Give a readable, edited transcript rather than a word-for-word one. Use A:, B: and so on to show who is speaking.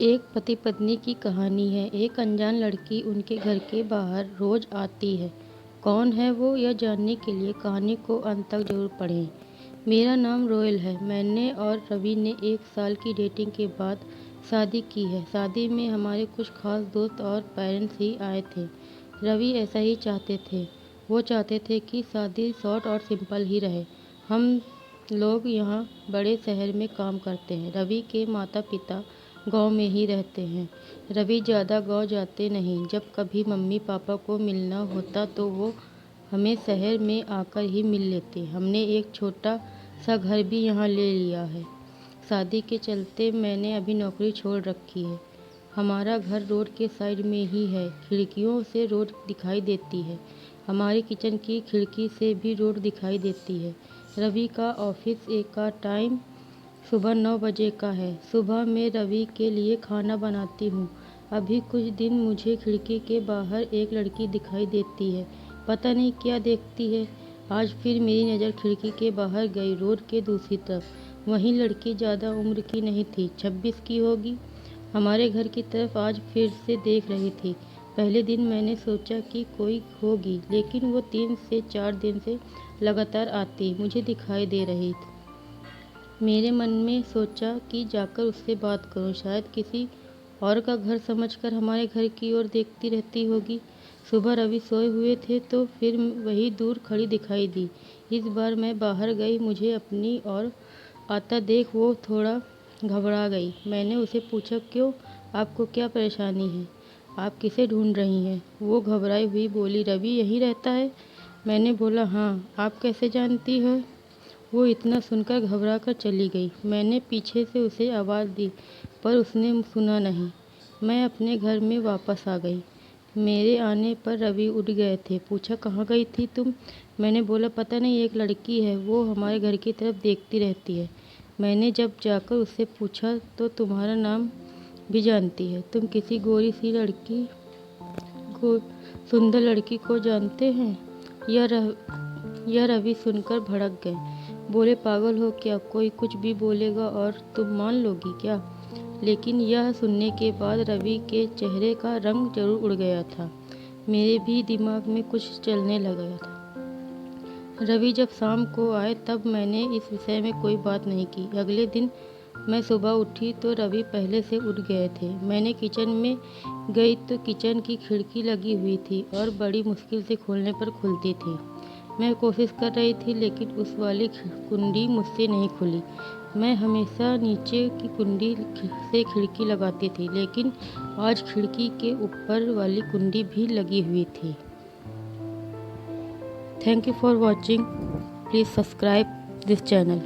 A: एक पति पत्नी की कहानी है। एक अनजान लड़की उनके घर के बाहर रोज आती है। कौन है वो, यह जानने के लिए कहानी को अंत तक जरूर पढ़ें। मेरा नाम रोयल है। मैंने और रवि ने 1 साल की डेटिंग के बाद शादी की है। शादी में हमारे कुछ खास दोस्त और पेरेंट्स ही आए थे। रवि ऐसा ही चाहते थे। वो चाहते थे कि शादी शॉर्ट और सिंपल ही रहे। हम लोग यहाँ बड़े शहर में काम करते हैं। रवि के माता पिता गांव में ही रहते हैं। रवि ज़्यादा गांव जाते नहीं। जब कभी मम्मी पापा को मिलना होता तो वो हमें शहर में आकर ही मिल लेते। हमने एक छोटा सा घर भी यहाँ ले लिया है। शादी के चलते मैंने अभी नौकरी छोड़ रखी है। हमारा घर रोड के साइड में ही है। खिड़कियों से रोड दिखाई देती है। हमारी किचन की खिड़की से भी रोड दिखाई देती है। रवि का ऑफिस का टाइम सुबह 9 बजे का है। सुबह मैं रवि के लिए खाना बनाती हूँ। अभी कुछ दिन मुझे खिड़की के बाहर एक लड़की दिखाई देती है। पता नहीं क्या देखती है। आज फिर मेरी नज़र खिड़की के बाहर गई, रोड के दूसरी तरफ। वहीं लड़की ज़्यादा उम्र की नहीं थी, 26 की होगी। हमारे घर की तरफ आज फिर से देख रही थी। पहले दिन मैंने सोचा कि कोई होगी, लेकिन वो 3 से 4 दिन से लगातार आती मुझे दिखाई दे रही थी। मेरे मन में सोचा कि जाकर उससे बात करूं। शायद किसी और का घर समझकर हमारे घर की ओर देखती रहती होगी। सुबह रवि सोए हुए थे तो फिर वही दूर खड़ी दिखाई दी। इस बार मैं बाहर गई। मुझे अपनी ओर आता देख वो थोड़ा घबरा गई। मैंने उसे पूछा, क्यों, आपको क्या परेशानी है? आप किसे ढूंढ रही हैं? वो घबराई हुई बोली, रवि यहीं रहता है। मैंने बोला, हाँ, आप कैसे जानती हो? वो इतना सुनकर घबरा कर चली गई। मैंने पीछे से उसे आवाज़ दी पर उसने सुना नहीं। मैं अपने घर में वापस आ गई। मेरे आने पर रवि उठ गए थे। पूछा, कहाँ गई थी तुम? मैंने बोला, पता नहीं, एक लड़की है, वो हमारे घर की तरफ देखती रहती है। मैंने जब जाकर उससे पूछा तो तुम्हारा नाम भी जानती है। तुम किसी गोरी सी लड़की को, सुंदर लड़की को जानते हैं? यह रवि सुनकर भड़क गए। बोले, पागल हो क्या? कोई कुछ भी बोलेगा और तुम मान लोगी क्या? लेकिन यह सुनने के बाद रवि के चेहरे का रंग जरूर उड़ गया था। मेरे भी दिमाग में कुछ चलने लगा था। रवि जब शाम को आए तब मैंने इस विषय में कोई बात नहीं की। अगले दिन मैं सुबह उठी तो रवि पहले से उठ गए थे। मैंने किचन में गई तो किचन की खिड़की लगी हुई थी और बड़ी मुश्किल से खोलने पर खुलती थी। मैं कोशिश कर रही थी लेकिन उस वाली कुंडी मुझसे नहीं खुली। मैं हमेशा नीचे की कुंडी से खिड़की लगाती थी, लेकिन आज खिड़की के ऊपर वाली कुंडी भी लगी हुई थी। Thank you for watching. Please subscribe this channel.